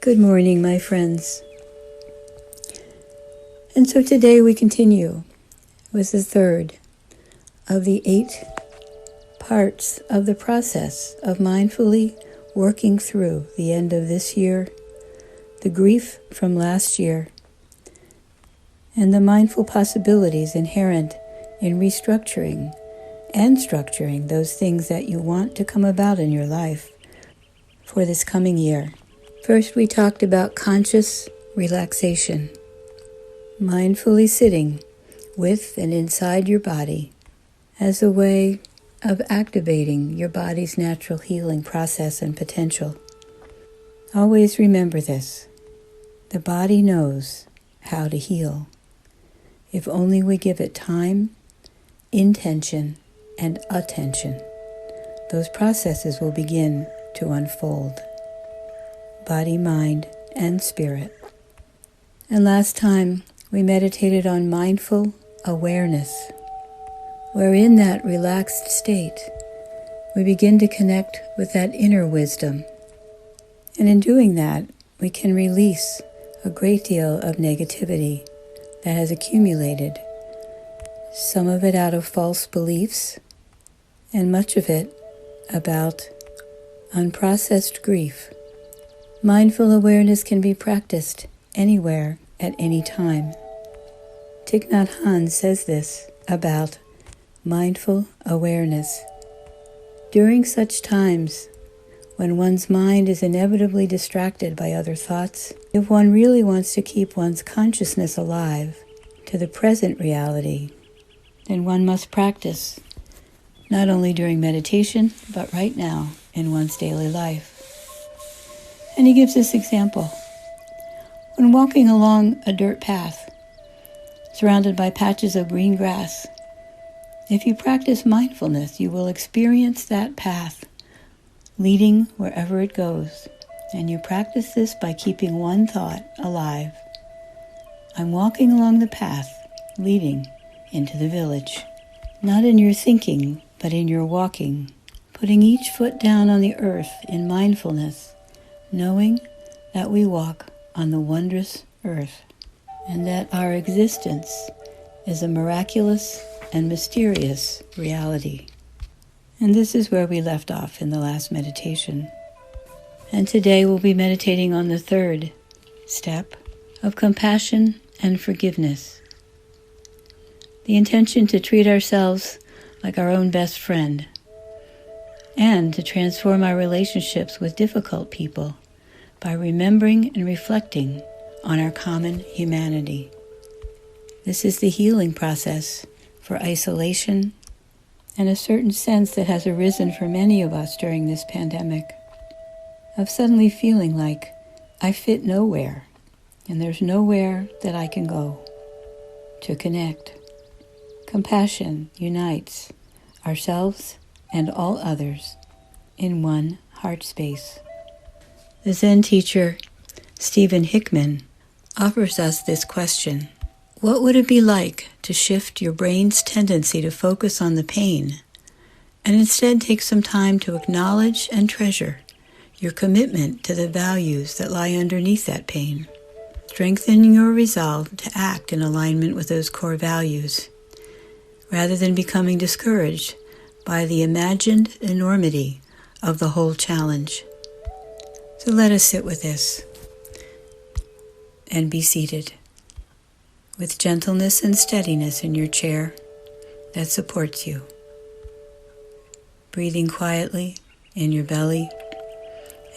Good morning, my friends. And so today we continue with the third of the 8 parts of the process of mindfully working through the end of this year, the grief from last year, and the mindful possibilities inherent in restructuring and structuring those things that you want to come about in your life for this coming year. First, we talked about conscious relaxation, mindfully sitting with and inside your body as a way of activating your body's natural healing process and potential. Always remember this: the body knows how to heal, if only we give it time, intention, and attention. Those processes will begin to unfold. Body, mind, and spirit. And last time we meditated on mindful awareness, where in that relaxed state we begin to connect with that inner wisdom. And in doing that, we can release a great deal of negativity that has accumulated, some of it out of false beliefs, and much of it about unprocessed grief. Mindful awareness can be practiced anywhere at any time. Thich Nhat Hanh says this about mindful awareness. During such times when one's mind is inevitably distracted by other thoughts, if one really wants to keep one's consciousness alive to the present reality, then one must practice not only during meditation, but right now in one's daily life. And he gives this example. When walking along a dirt path, surrounded by patches of green grass, if you practice mindfulness, you will experience that path leading wherever it goes. And you practice this by keeping one thought alive. I'm walking along the path leading into the village. Not in your thinking, but in your walking, putting each foot down on the earth in mindfulness, knowing that we walk on the wondrous earth and that our existence is a miraculous and mysterious reality. And this is where we left off in the last meditation. And today we'll be meditating on the third step of compassion and forgiveness. The intention to treat ourselves like our own best friend and to transform our relationships with difficult people by remembering and reflecting on our common humanity. This is the healing process for isolation and a certain sense that has arisen for many of us during this pandemic, of suddenly feeling like I fit nowhere and there's nowhere that I can go to connect. Compassion unites ourselves and all others in one heart space. The Zen teacher, Stephen Hickman, offers us this question: what would it be like to shift your brain's tendency to focus on the pain and instead take some time to acknowledge and treasure your commitment to the values that lie underneath that pain, strengthening your resolve to act in alignment with those core values, rather than becoming discouraged by the imagined enormity of the whole challenge? So let us sit with this and be seated with gentleness and steadiness in your chair that supports you. Breathing quietly in your belly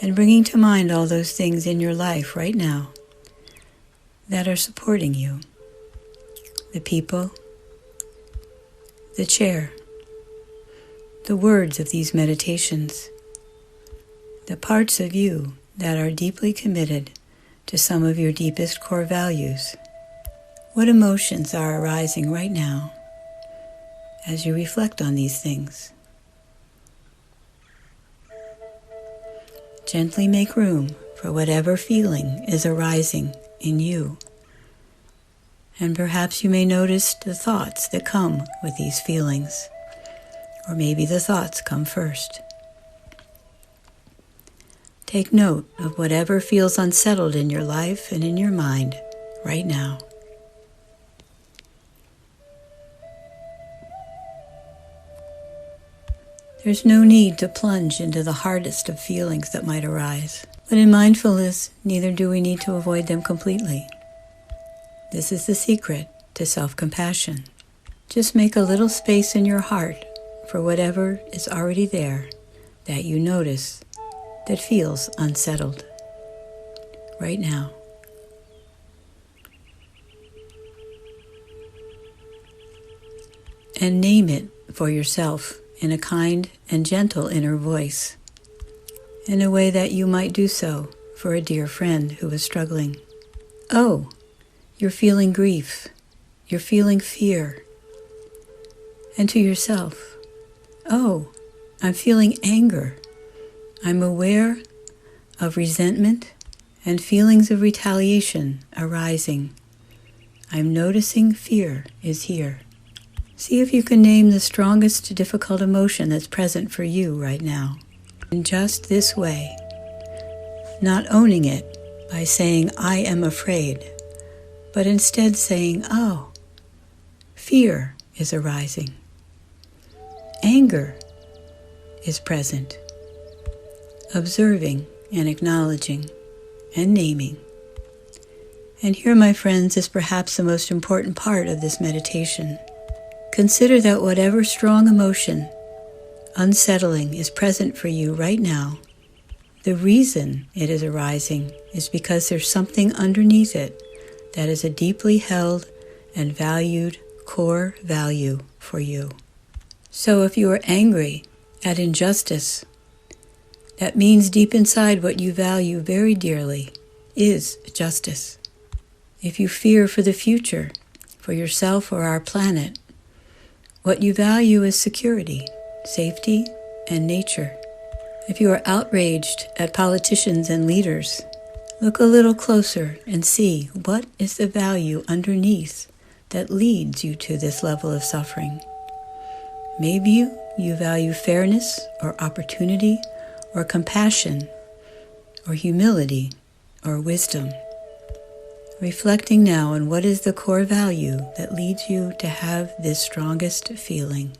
and bringing to mind all those things in your life right now that are supporting you. The people, the chair, the words of these meditations, the parts of you that are deeply committed to some of your deepest core values. What emotions are arising right now as you reflect on these things? Gently make room for whatever feeling is arising in you. And perhaps you may notice the thoughts that come with these feelings, or maybe the thoughts come first. Take note of whatever feels unsettled in your life and in your mind right now. There's no need to plunge into the hardest of feelings that might arise, but in mindfulness, neither do we need to avoid them completely. This is the secret to self-compassion. Just make a little space in your heart for whatever is already there that you notice that feels unsettled right now. And name it for yourself in a kind and gentle inner voice, in a way that you might do so for a dear friend who is struggling. Oh, you're feeling grief. You're feeling fear. And to yourself, oh, I'm feeling anger. I'm aware of resentment and feelings of retaliation arising. I'm noticing fear is here. See if you can name the strongest difficult emotion that's present for you right now. In just this way, not owning it by saying, I am afraid, but instead saying, oh, fear is arising. Anger is present. Observing and acknowledging and naming. And here, my friends, is perhaps the most important part of this meditation. Consider that whatever strong emotion, unsettling, is present for you right now, the reason it is arising is because there's something underneath it that is a deeply held and valued core value for you. So if you are angry at injustice, that means deep inside what you value very dearly is justice. If you fear for the future, for yourself or our planet, what you value is security, safety, and nature. If you are outraged at politicians and leaders, look a little closer and see what is the value underneath that leads you to this level of suffering. Maybe you value fairness or opportunity or compassion or humility or wisdom. Reflecting now on what is the core value that leads you to have this strongest feeling.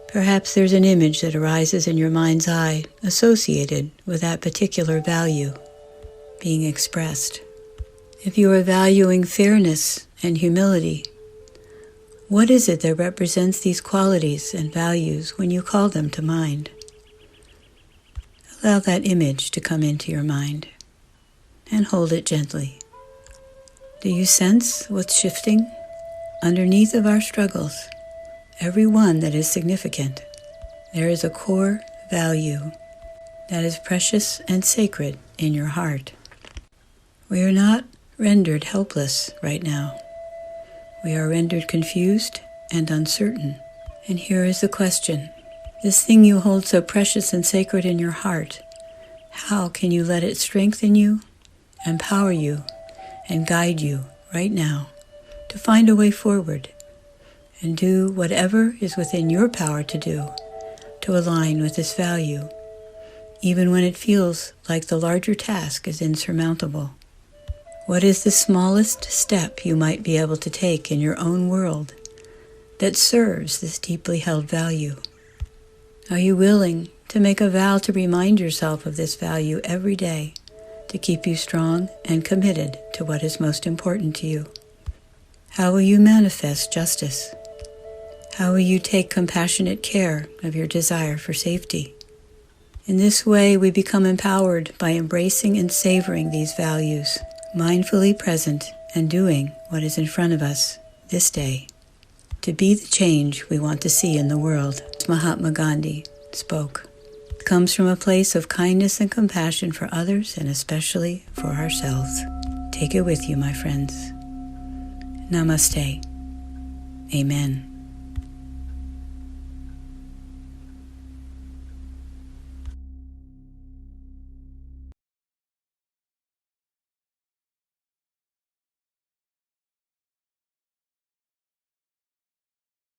Perhaps there's an image that arises in your mind's eye associated with that particular value being expressed. If you are valuing fairness and humility, what is it that represents these qualities and values when you call them to mind? Allow that image to come into your mind and hold it gently. Do you sense what's shifting? Underneath of our struggles, every one that is significant, there is a core value that is precious and sacred in your heart. We are not rendered helpless right now. We are rendered confused and uncertain. And here is the question. This thing you hold so precious and sacred in your heart, how can you let it strengthen you, empower you, and guide you right now to find a way forward and do whatever is within your power to do to align with this value, even when it feels like the larger task is insurmountable? What is the smallest step you might be able to take in your own world that serves this deeply held value? Are you willing to make a vow to remind yourself of this value every day to keep you strong and committed to what is most important to you? How will you manifest justice? How will you take compassionate care of your desire for safety? In this way, we become empowered by embracing and savoring these values, mindfully present and doing what is in front of us this day to be the change we want to see in the world. As Mahatma Gandhi spoke, it comes from a place of kindness and compassion for others and especially for ourselves. Take it with you, my friends. Namaste. Amen.